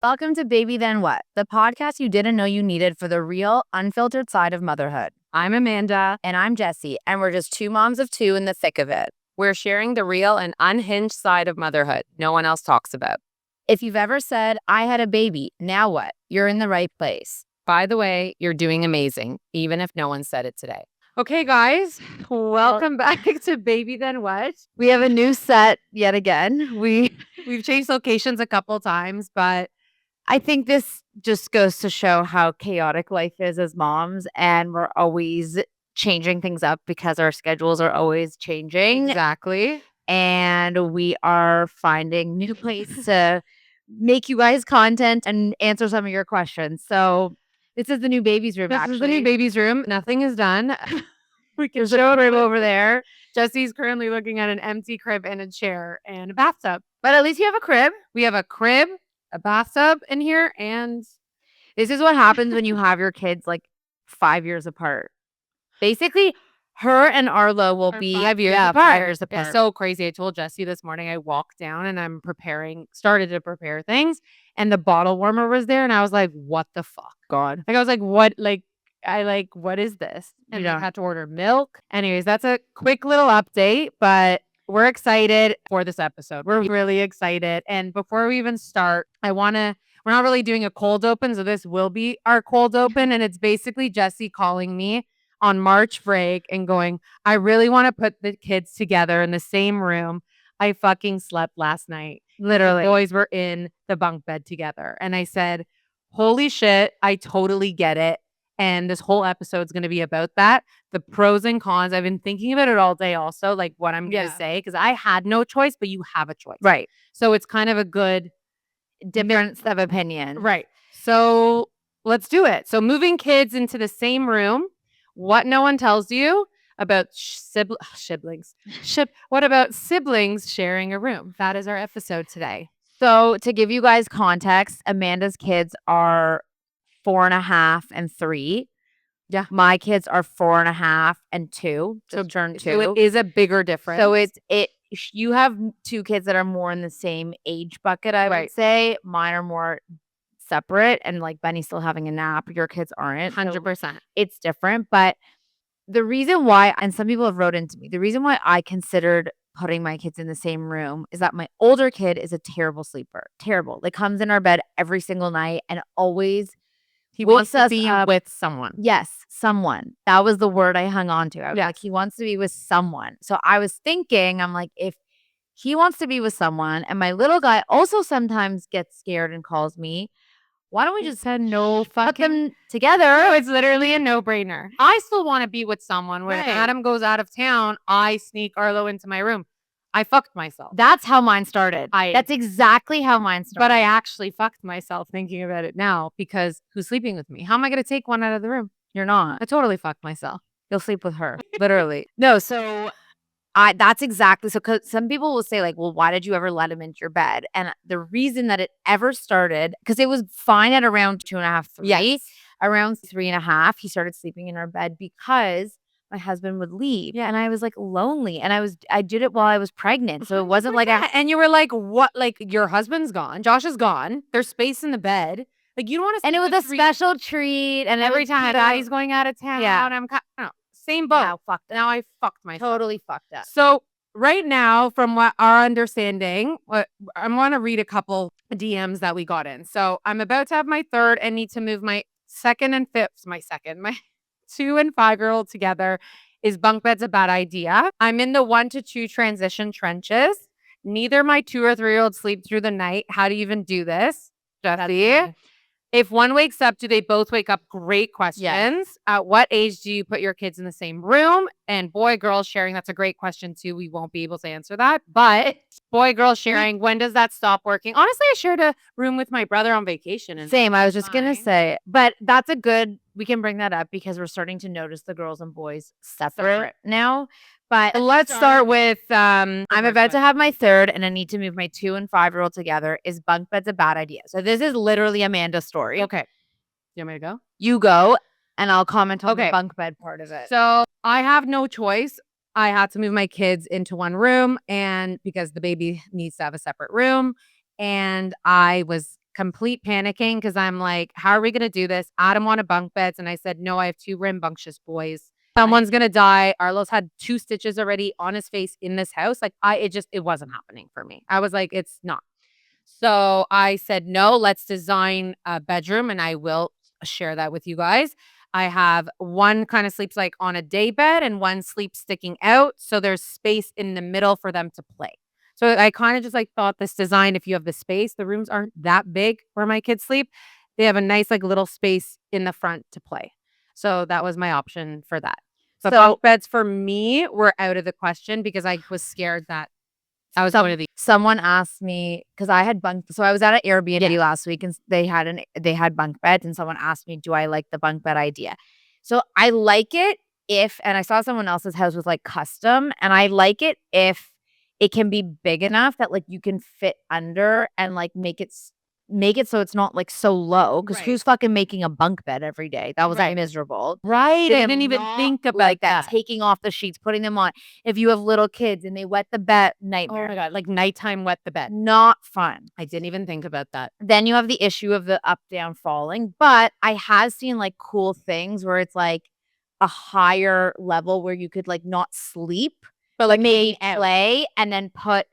Welcome to Baby Then What, the podcast you didn't know you needed for the real, unfiltered side of motherhood. I'm Amanda. And I'm Jessie, and we're just two moms of two in the thick of it. We're sharing the real and unhinged side of motherhood no one else talks about. If you've ever said, I had a baby, now what? You're in the right place. By the way, you're doing amazing, even if no one said it today. Okay, guys, welcome back to Baby Then What. We have a new set yet again. We've changed locations a couple times, but I think this just goes to show how chaotic life is as moms, and we're always changing things up because our schedules are always changing. exactly. And we are finding new ways to make you guys content and answer some of your questions. So this is the new baby's room. This is the new baby's room. Nothing is done. There's a crib over there. Jesse's currently looking at an empty crib and a chair and a bathtub. But at least you have a crib. We have a crib, a bathtub in here, and this is what happens when you have your kids like 5 years apart. Basically, her and Arlo will be 5 years apart. 5 years apart. It's so crazy. I told Jessie this morning, I walked down and I'm started to prepare things, and the bottle warmer was there, and I was like, what the fuck? God. Like, I was like, what? What is this? And I had to order milk. Anyways, that's a quick little update, but we're excited for this episode. We're really excited. And before we even start, we're not really doing a cold open, so this will be our cold open. And it's basically Jessie calling me on March break and going, I really want to put the kids together in the same room. I fucking slept last night. Literally. The boys were in the bunk bed together. And I said, holy shit, I totally get it. And this whole episode's going to be about that. The pros and cons. I've been thinking about it all day also, like what I'm going to say, because I had no choice, but you have a choice. Right. So it's kind of a good difference of opinion. Right. So let's do it. So moving kids into the same room, what no one tells you about siblings. What about siblings sharing a room? That is our episode today. So to give you guys context, Amanda's kids are 4.5 and 3. Yeah. My kids are 4.5 and 2. So turn 2. So it is a bigger difference. So you have two kids that are more in the same age bucket, I would say. Mine are more separate, and like Benny's still having a nap. Your kids aren't. 100%. So it's different. But the reason why, and some people have wrote into me, the reason why I considered putting my kids in the same room is that my older kid is a terrible sleeper. Terrible. Like comes in our bed every single night and always he wants to be with someone. Yes, someone. That was the word I hung on to. I was like, he wants to be with someone. So I was thinking, I'm like, if he wants to be with someone and my little guy also sometimes gets scared and calls me, why don't we just put them together? No, it's literally a no-brainer. I still want to be with someone. When Adam goes out of town, I sneak Arlo into my room. I fucked myself. That's how mine started. That's exactly how mine started. But I actually fucked myself thinking about it now, because who's sleeping with me? How am I going to take one out of the room? You're not. I totally fucked myself. You'll sleep with her. Literally. No, so that's exactly. So cause some people will say like, well, why did you ever let him into your bed? And the reason that it ever started, because it was fine at around 2.5, 3. Yes. Around 3.5, he started sleeping in our bed because my husband would leave. Yeah. And I was like lonely. And I did it while I was pregnant. So it wasn't like and you were like, what? Like your husband's gone. Josh is gone. There's space in the bed. Like you don't want to. And it was a special treat. And every time Daddy's going out of town. Yeah. And I'm same boat. Now I fucked myself. Totally fucked up. So right now, from what our understanding, I want to read a couple DMs that we got in. So I'm about to have my third and need to move my second and fifth. My 2 and 5-year-old together. Is bunk beds a bad idea? I'm in the 1 to 2 transition trenches. Neither my 2 or 3-year-old sleep through the night. How do you even do this, Jessie? If one wakes up, do they both wake up? Great questions. Yes. At what age do you put your kids in the same room? And boy, girl sharing, that's a great question too. We won't be able to answer that. But boy, girl sharing, when does that stop working? Honestly, I shared a room with my brother on vacation. And same. I was just going to say, but that's we can bring that up because we're starting to notice the girls and boys separate now. But let's start with, I'm about to have my third and I need to move my 2 and 5-year-old together. Is bunk beds a bad idea? So this is literally Amanda's story. Okay. You want me to go? You go and I'll comment on the bunk bed part of it. So I have no choice. I had to move my kids into one room, and because the baby needs to have a separate room. And I was complete panicking because I'm like, how are we going to do this? Adam wanted bunk beds. And I said, no, I have 2 rambunctious boys. Someone's going to die. Arlo's had 2 stitches already on his face in this house. Like it wasn't happening for me. I was like, it's not. So I said, no, let's design a bedroom. And I will share that with you guys. I have one kind of sleeps like on a day bed and one sleeps sticking out. So there's space in the middle for them to play. So I kind of just like thought this design, if you have the space, the rooms aren't that big where my kids sleep. They have a nice like little space in the front to play. So that was my option for that. But bunk beds for me were out of the question because I was scared that I was one of these. Someone asked me because I had bunk. So I was at an Airbnb last week and they had bunk beds, and someone asked me, "Do I like the bunk bed idea?" So I like it and I saw someone else's house was like custom, and I like it if it can be big enough that like you can fit under and like make it so it's not like so low, because who's fucking making a bunk bed every day? That was miserable. Right. I didn't even think about like that. Taking off the sheets, putting them on. If you have little kids and they wet the bed, nightmare. Oh my God. Like nighttime wet the bed. Not fun. I didn't even think about that. Then you have the issue of the up, down, falling. But I have seen like cool things where it's like a higher level where you could like not sleep, but like maybe play and then put.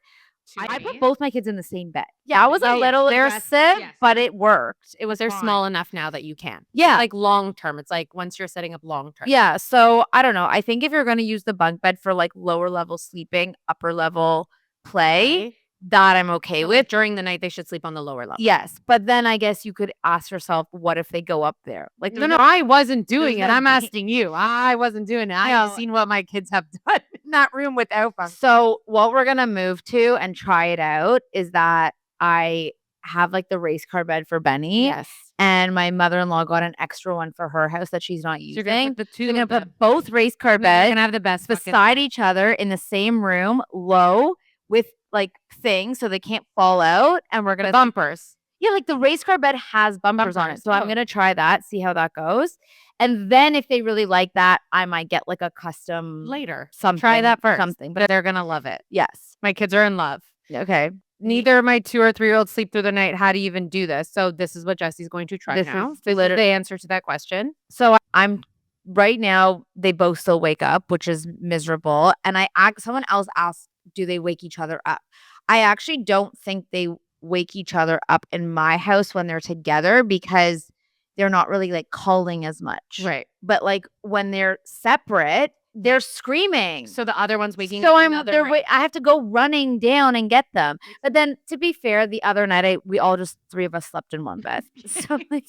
I put both my kids in the same bed. Yeah, I was a little aggressive, but it worked. It was They're small enough now that you can. Yeah. Like long term. It's like once you're setting up long term. Yeah. So I don't know. I think if you're going to use the bunk bed for like lower level sleeping, upper level play, that I'm okay with. During the night, they should sleep on the lower level. Yes. But then I guess you could ask yourself, what if they go up there? Like, no, I wasn't doing it. I'm asking you. I wasn't doing it. I have seen what my kids have done in that room without bunk. So what we're going to move to and try it out is that I have like the race car bed for Benny. Yes. And my mother-in-law got an extra one for her house that she's not using. You're going to put We're going to put both race car beds and have the best beside each other in the same room, low, with like things so they can't fall out. And we're going to bumpers. Yeah, like the race car bed has bumpers on it. So I'm going to try that, see how that goes. And then if they really like that, I might get like a custom later. Something. Try that first. Something. But they're going to love it. Yes. My kids are in love. Okay. Neither of my 2 or 3-year-olds sleep through the night. How do you even do this? So this is what Jessie's going to try now. This is the answer to that question. So I'm right now, they both still wake up, which is miserable. And someone else asked, do they wake each other up? I actually don't think they wake each other up in my house when they're together because they're not really like calling as much. Right. But like when they're separate, they're screaming. So the other one's waking up. So I have to go running down and get them. But then to be fair, the other night we all just 3 of us slept in one bed. So like,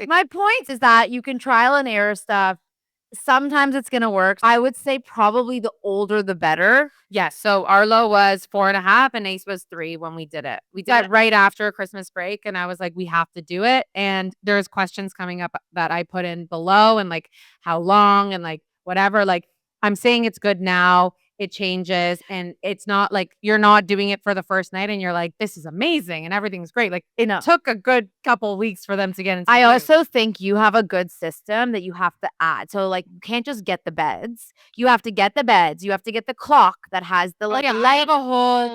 my point is that you can trial and error stuff. Sometimes it's going to work. I would say probably the older, the better. Yes. So Arlo was 4.5 and Ace was 3 when we did it. We did it right after Christmas break. And I was like, we have to do it. And there's questions coming up that I put in below and like how long and like whatever. Like I'm saying it's good now. It changes. And it's not like you're not doing it for the first night and you're like, this is amazing and everything's great. Like it took a good couple weeks for them to get into I also think you have a good system that you have to add. So like you can't just get the beds. You have to get the beds. You have to get the clock that has the light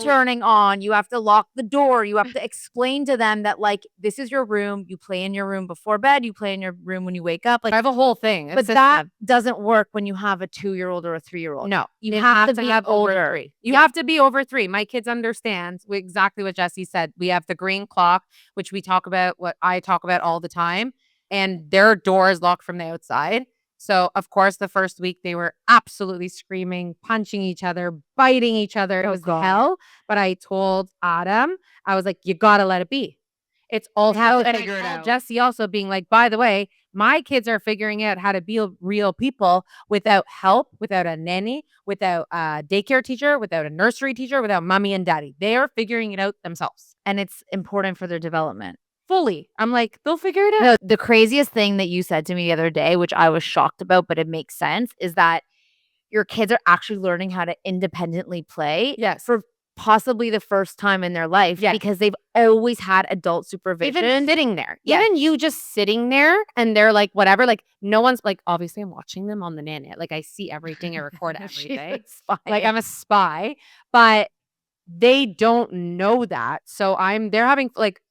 turning on. You have to lock the door. You have to explain to them that like this is your room. You play in your room before bed. You play in your room when you wake up. Like I have a whole thing. But that doesn't work when you have a 2-year-old or a 3-year-old. No, you have to have older. 3. You have to be over 3. My kids understand exactly what Jessie said. We have the green clock, which we talk about, what I talk about all the time, and their door is locked from the outside. So, of course, the first week they were absolutely screaming, punching each other, biting each other. It was hell. But I told Adam, I was like, you got to let it be. It's also, and I told Jessie also being like, by the way, my kids are figuring out how to be real people without help, without a nanny, without a daycare teacher, without a nursery teacher, without mommy and daddy. They are figuring it out themselves. And it's important for their development. Fully. I'm like, they'll figure it out. No, the craziest thing that you said to me the other day, which I was shocked about, but it makes sense, is that your kids are actually learning how to independently play. Yes. For possibly the first time in their life. Yes. Because they've always had adult supervision. Even sitting there. Yes. Even you just sitting there and they're like, whatever. Like, no one's like, obviously I'm watching them on the nanny. Like, I see everything. I record everything. Like, I'm a spy. But They don't know that. So they're having like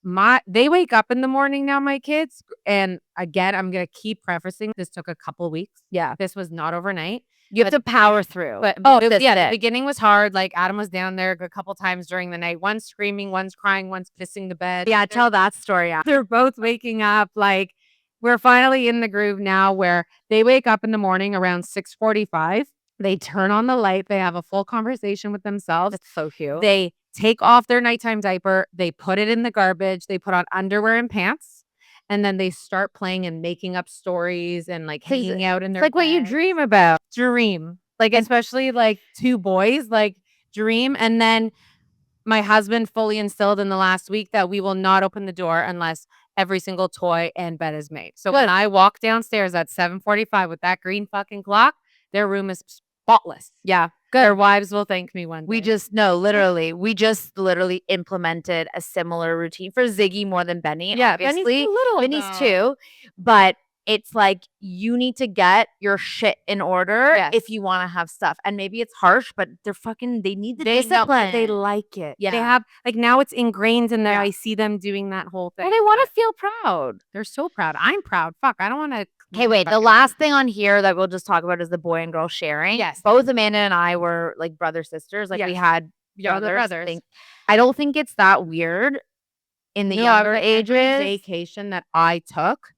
they wake up in the morning now, my kids. And again, I'm going to keep prefacing this took a couple weeks. Yeah. This was not overnight. You have to power through. But the beginning was hard. Like Adam was down there a couple times during the night. One's screaming, one's crying, one's pissing the bed. Yeah, tell that story. Yeah. They're both waking up. Like we're finally in the groove now where they wake up in the morning around 6:45. They turn on the light. They have a full conversation with themselves. It's so cute. They take off their nighttime diaper. They put it in the garbage. They put on underwear and pants. And then they start playing and making up stories and like hanging out in their like what you dream about. Dream. Like especially like two boys, like dream. And then my husband fully instilled in the last week that we will not open the door unless every single toy and bed is made. So when I walk downstairs at 7:45 with that green fucking clock, their room is spotless. Yeah. Good. Their wives will thank me one day. We just literally implemented a similar routine for Ziggy more than Benny. Yeah, obviously. Benny's too. But it's like you need to get your shit in order if you want to have stuff. And maybe it's harsh, but they need the discipline. They like it. Yeah. They have like now it's ingrained in there. I see them doing that whole thing. Well, they want to feel proud. They're so proud. I'm proud. Fuck. I don't want to. Okay, wait. The last thing on here that we'll just talk about is the boy and girl sharing. Yes. Both Amanda and I were like brother sisters. Like we had brothers. I don't think it's that weird in the younger ages. Vacation that I took,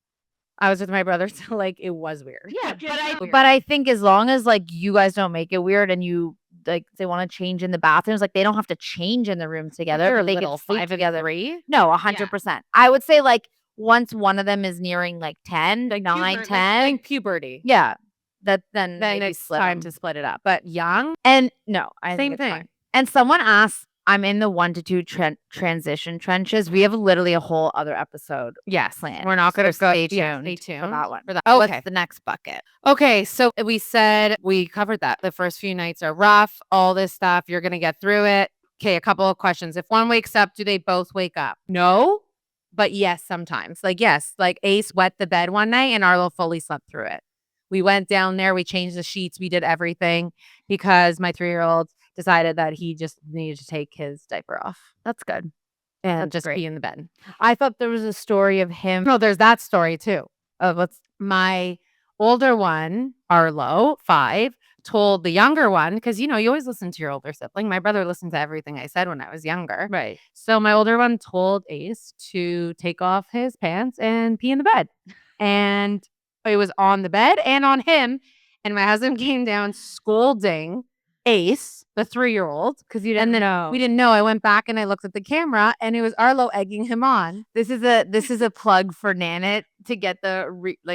I was with my brother, so like it was weird. Yeah, but I think as long as like you guys don't make it weird and you like they want to change in the bathrooms, like they don't have to change in the room together. They can sleep together. 3? No, 100%. I would say like once one of them is nearing like 10, like 9, 10. Like puberty. Yeah. Then it's time to split it up. But young? And no, I same think thing. Fine. And someone asked, I'm in the 1 to 2 transition trenches. We have literally a whole other episode. Yes. Planned. We're not going to stay tuned. Stay tuned for that one. Okay. What's the next bucket? Okay. So we said we covered that. The first few nights are rough. All this stuff. You're going to get through it. Okay. A couple of questions. If one wakes up, do they both wake up? No. But yes, sometimes. Like, yes. Like Ace wet the bed one night and Arlo fully slept through it. We went down there. We changed the sheets. We did everything because my 3-year-old decided that he just needed to take his diaper off. That's good. And just be in the bed. I thought there was a story of him. No, there's that story too. What's my older one, Arlo, 5, told the younger one, because you always listen to your older sibling. My brother listened to everything I said when I was younger. Right. So my older one told Ace to take off his pants and pee in the bed. And it was on the bed and on him. And my husband came down scolding Ace, the 3-year-old, because you didn't know. We didn't know. I went back and I looked at the camera, and it was Arlo egging him on. This is a plug for Nanit to get the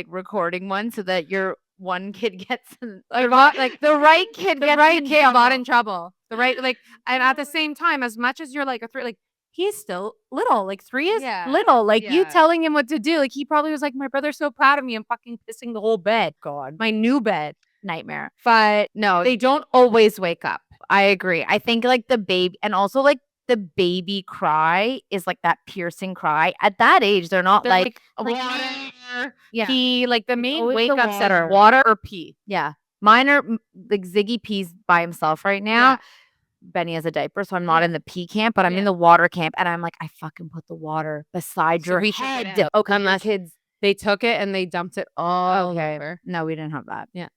recording one, so that your one kid gets the right kid got in trouble. The right and at the same time, as much as you're like a 3, like he's still little. Like 3 is little. Like you telling him what to do. Like he probably was like, my brother's so proud of me. I'm fucking pissing the whole bed. God, my new bed. Nightmare. But no, they don't always wake up. I agree. I think like the baby, and also like the baby cry is like that piercing cry. At that age, they're like water, yeah. pee. Like the main wake ups that are water or pee. Yeah. Mine are like Ziggy pees by himself right now. Yeah. Benny has a diaper, so I'm not in the pee camp, but I'm in the water camp, and I'm like, I fucking put the water beside your head. Okay, my kids. They took it and they dumped it all over. No, we didn't have that. Yeah.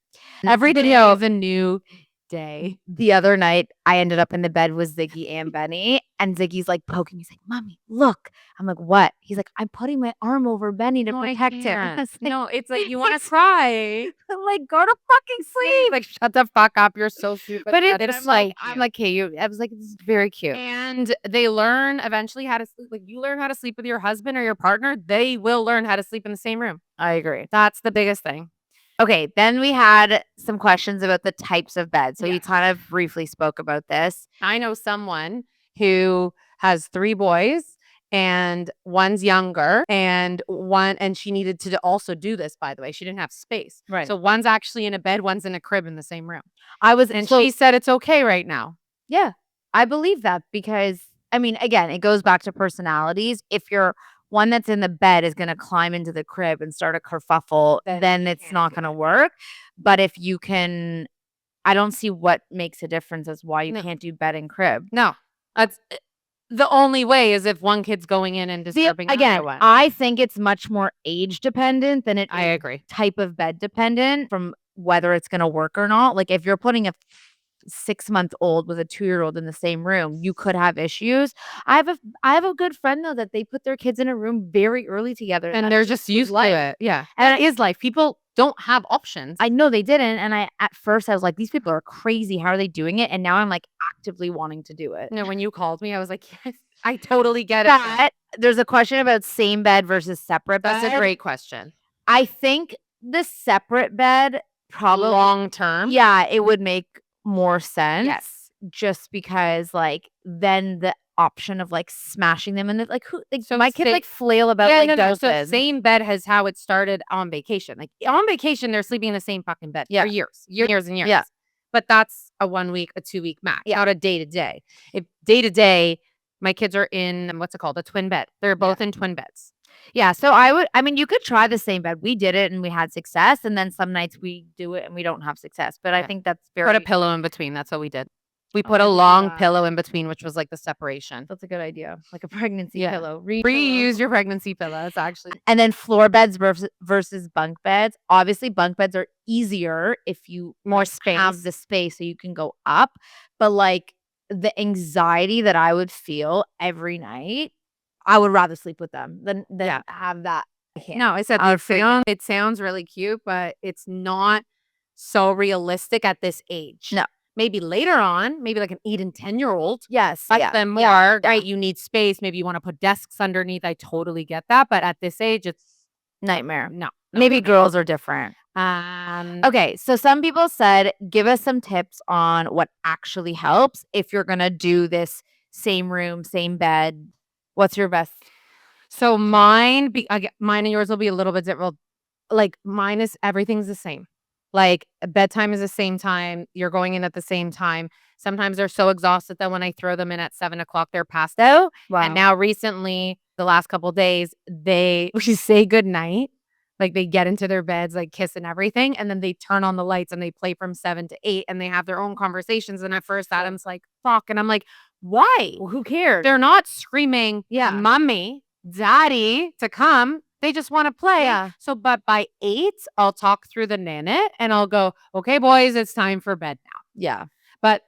Every day of a new day. The other night, I ended up in the bed with Ziggy and Benny, and Ziggy's like poking me. He's like, Mommy, look. I'm like, what? He's like, I'm putting my arm over Benny to protect him. Like, no, it's like, you want to cry. I'm like, go to fucking sleep. Like, shut the fuck up. You're so stupid. But it's like, I'm like, hey, I was like, this is very cute. And they learn eventually how to sleep. Like, you learn how to sleep with your husband or your partner, they will learn how to sleep in the same room. I agree. That's the biggest thing. Okay, then we had some questions about the types of beds. So you kind of briefly spoke about this. I know someone who has 3 boys and one's younger and she needed to also do this, by the way. She didn't have space. Right. So one's actually in a bed, one's in a crib in the same room. She said it's okay right now. Yeah, I believe that because, I mean, again, it goes back to personalities. If you're one that's in the bed is going to climb into the crib and start a kerfuffle, then it's not going to work. But if you can, I don't see what makes a difference as why you can't do bed and crib. No. That's the only way is if one kid's going in and disturbing the other one. I think it's much more age dependent than it I is agree. type of bed dependent from whether it's going to work or not. Like if you're putting a 6-month-old with a 2-year-old in the same room, you could have issues. I have a good friend though that they put their kids in a room very early together, And they're just used to it. Yeah. And it is life. People don't have options. I know they didn't, and at first I was like, these people are crazy. How are they doing it? And now I'm like actively wanting to do it. When you called me, I was like, yes, I totally get it. But there's a question about same bed versus separate bed. That's a great question. I think the separate bed probably long term. Yeah, it would make more sense. Yes. Just because like then the option of like smashing them and like who like, So my kids like flail about like So doses. same bed has how it started on vacation. Like on vacation, they're sleeping in the same fucking bed for years and years. Yeah. But that's a 1 week, a 2 week max, Yeah. not a day to day. If day to day, my kids are in what's it called? A twin bed. They're both in twin beds. Yeah. So you could try the same bed. We did it and we had success. And then some nights we do it and we don't have success. But I think that's very Put a pillow in between. That's what we did. We put a long pillow in between, which was like the separation. That's a good idea. Like a pregnancy pillow. Reuse your pregnancy pillow. It's actually. And then floor beds versus bunk beds. Obviously, bunk beds are easier if you more space. Have the space so you can go up. But like the anxiety that I would feel every night, I would rather sleep with them than have that. No, I said it sounds really cute, but it's not so realistic at this age. No. Maybe later on, maybe like an 8 and 10-year-old. Yes. But then more, right? You need space. Maybe you want to put desks underneath. I totally get that. But at this age, it's nightmare. No. Maybe girls are different. Okay. So some people said, give us some tips on what actually helps if you're going to do this same room, same bed. What's your best? So mine and yours will be a little bit different. Like mine is everything's the same. Like bedtime is the same time. You're going in at the same time. Sometimes they're so exhausted that when I throw them in at 7 o'clock, they're passed out. Wow. And now recently, the last couple of days, we say goodnight. Like they get into their beds, like kiss and everything. And then they turn on the lights and they play from 7 to 8 and they have their own conversations. And at first Adam's like, fuck. And I'm like, why? Well, who cares? They're not screaming, mommy, daddy to come. They just want to play. Yeah. So, but by 8, I'll talk through the nanit and I'll go, okay, boys, it's time for bed now. Yeah. But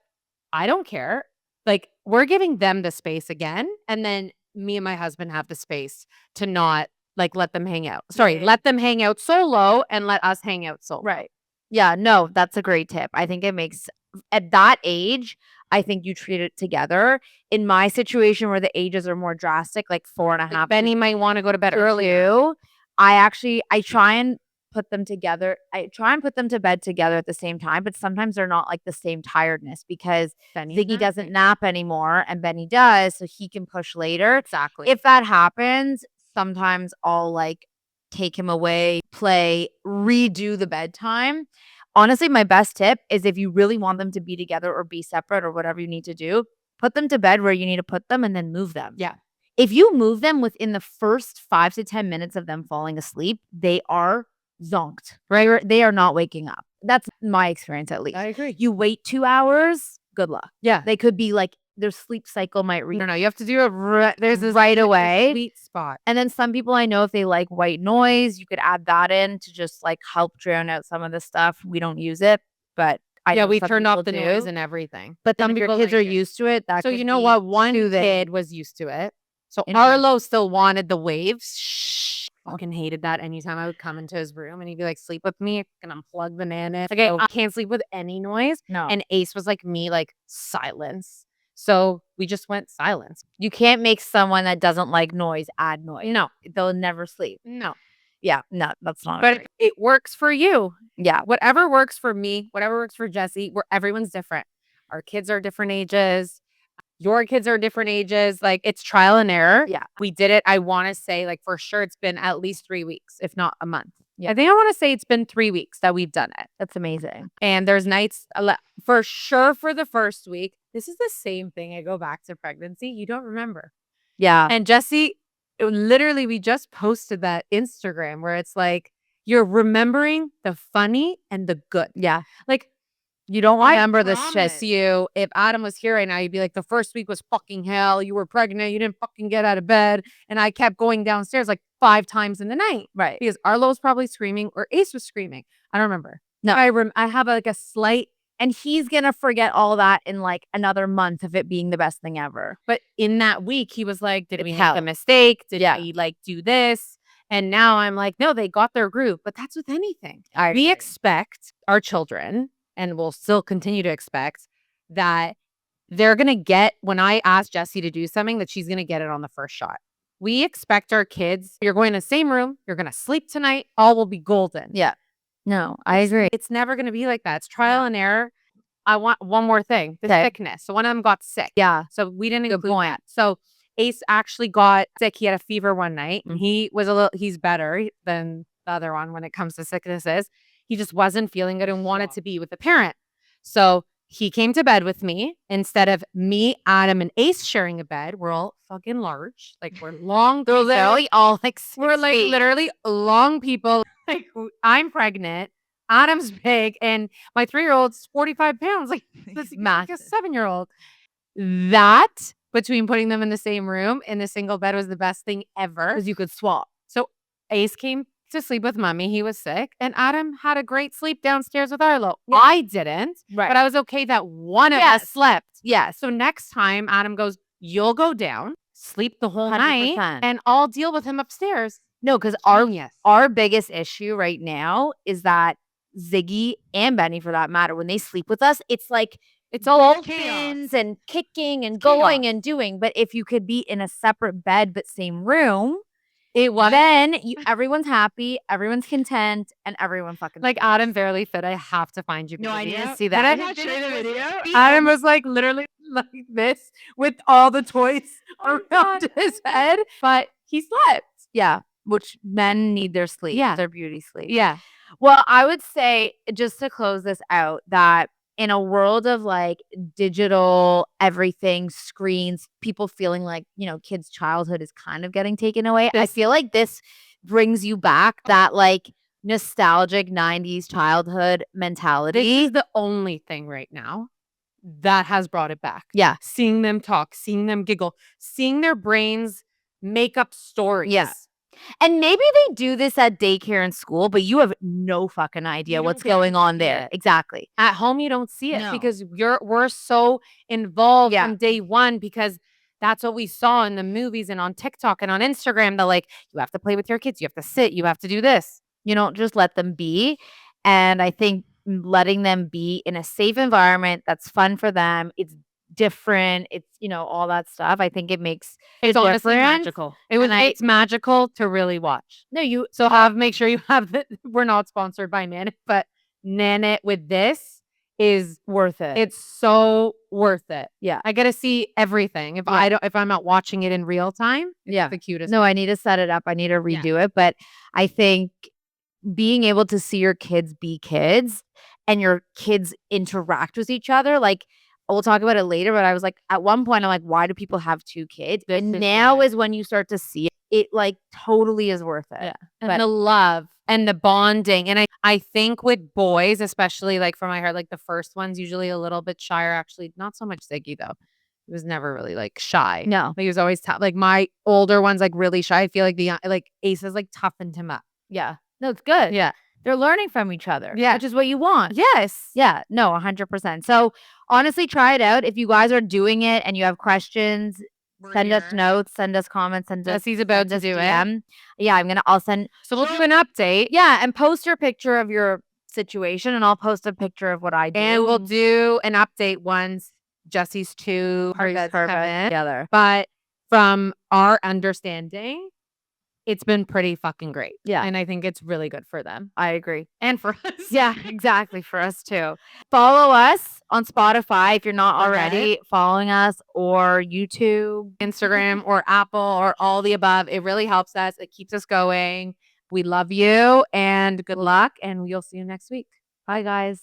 I don't care. Like we're giving them the space again. And then me and my husband have the space to not like let them hang out. Let them hang out solo and let us hang out solo. Right. Yeah. No, that's a great tip. I think it makes at that age, I think you treat it together. In my situation where the ages are more drastic, like 4.5. Like Benny might want to go to bed earlier. I try and put them together. I try and put them to bed together at the same time, but sometimes they're not like the same tiredness because Ziggy doesn't nap anymore and Benny does, so he can push later. Exactly. If that happens, sometimes I'll like take him away, play, redo the bedtime. Honestly, my best tip is if you really want them to be together or be separate or whatever you need to do, put them to bed where you need to put them and then move them. Yeah. If you move them within the first 5 to 10 minutes of them falling asleep, they are zonked, right? They are not waking up. That's my experience at least. I agree. You wait 2 hours, good luck. Yeah. They could be like, their sleep cycle might reach. No, you have to do it. There's this right away. Sweet spot. And then some people I know, if they like white noise, you could add that in to just like help drown out some of the stuff. We don't use it, but we turned off the noise and everything. But some people kids are used to it. So you know what? One kid was used to it. So Arlo still wanted the waves. Fucking hated that. Anytime I would come into his room and he'd be like, sleep with me and unplug the nanny. Like I can't sleep with any noise. No. And Ace was like me, like silence. So we just went silence. You can't make someone that doesn't like noise add noise. No. They'll never sleep. No. Yeah. No, that's not. But it works for you. Yeah. Whatever works for me, whatever works for Jessie, everyone's different. Our kids are different ages. Your kids are different ages. Like it's trial and error. Yeah. We did it. I want to say like for sure it's been at least 3 weeks, if not a month. Yeah. I think I want to say it's been 3 weeks that we've done it. That's amazing. And there's nights for sure for the first week. This is the same thing. I go back to pregnancy. You don't remember. Yeah. And Jessie, literally, we just posted that Instagram where it's like, you're remembering the funny and the good. Yeah. Like You don't want remember this shit. You, if Adam was here right now, you'd be like, the first week was fucking hell. You were pregnant. You didn't fucking get out of bed. And I kept going downstairs like 5 times in the night. Right. Because Arlo was probably screaming or Ace was screaming. I don't remember. No. I have like a slight. And he's going to forget all that in like another month of it being the best thing ever. But in that week, he was like, did we make a mistake? Did we like do this? And now I'm like, no, they got their groove. But that's with anything. We expect our children, and we'll still continue to expect, that they're going to get, when I ask Jessie to do something, that she's going to get it on the first shot. We expect our kids, you're going to the same room, you're going to sleep tonight, all will be golden. Yeah. No, I agree. It's never going to be like that. It's trial and error. I want one more thing, the sickness. So one of them got sick. Yeah. So we didn't include that. So Ace actually got sick. He had a fever one night. And he's better than the other one when it comes to sicknesses. He just wasn't feeling good and wanted to be with the parent. So he came to bed with me. Instead of me, Adam, and Ace sharing a bed, we're all fucking large. Like, we're long. They're literally all like 6 We're like feet. literally long people. Like, I'm pregnant. Adam's big, and my 3-year-old's 45 pounds. Like, this is like a 7-year-old. That, between putting them in the same room in the single bed, was the best thing ever. Because you could swap. So Ace came to sleep with mommy. He was sick. And Adam had a great sleep downstairs with Arlo. Yeah. I didn't. Right. But I was okay that one of us slept. Yeah. So next time, Adam goes, you'll go down, sleep the whole 100%. night, and I'll deal with him upstairs. No, because our biggest issue right now is that Ziggy and Benny, for that matter, when they sleep with us, it's like it's all spins and kicking and going and doing. But if you could be in a separate bed but same room, then everyone's happy, everyone's content, and everyone fucking like Adam barely fit. I have to find you. No, I need to see that. Did I not show you the video? Adam was like literally like this with all the toys around his head, but he slept. Yeah. Which men need their sleep. Yeah. Their beauty sleep. Yeah. Well, I would say, just to close this out, that in a world of like digital everything, screens, people feeling like, kids' childhood is kind of getting taken away. I feel like this brings you back that like nostalgic 90s childhood mentality. This is the only thing right now that has brought it back. Yeah. Seeing them talk, seeing them giggle, seeing their brains make up stories. Yeah. And maybe they do this at daycare and school, but you have no fucking idea what's going on there. Exactly. At home, you don't see it because we're so involved from day one, because that's what we saw in the movies and on TikTok and on Instagram. That like, you have to play with your kids. You have to sit. You have to do this. You don't just let them be. And I think letting them be in a safe environment that's fun for them, it's different, it's all that stuff. I think it makes it's honestly magical. It's magical to really watch. Make sure you have we're not sponsored by Nanit, but Nanit with this is worth it. It's so worth it. Yeah. I get to see everything. If I'm not watching it in real time, it's the cutest. No, I need to set it up. I need to redo it. But I think being able to see your kids be kids and your kids interact with each other, like, we'll talk about it later, but I was like, at one point, I'm like, why do people have 2 kids? And now is when you start to see it, like, totally is worth it. Yeah. And the love and the bonding. And I think with boys, especially like from my heart, like the first one's usually a little bit shyer. Actually, not so much Ziggy though. He was never really like shy. No. He was always tough. Like my older one's like really shy. I feel like Ace has like toughened him up. Yeah. No, it's good. Yeah. They're learning from each other. Yeah. Which is what you want. Yes. Yeah. No, 100%. So honestly, try it out. If you guys are doing it and you have questions, send us notes, send us comments, send us. Jesse's about to do DM. Yeah, I'll send. So we'll do an update. Yeah. And post your picture of your situation, and I'll post a picture of what I do. And we'll do an update once Jesse's 2 beds come in together. But from our understanding, it's been pretty fucking great. Yeah. And I think it's really good for them. I agree. And for us. Yeah, exactly. For us too. Follow us on Spotify if you're not already following us, or YouTube, Instagram, or Apple, or all the above. It really helps us. It keeps us going. We love you and good luck. And we'll see you next week. Bye, guys.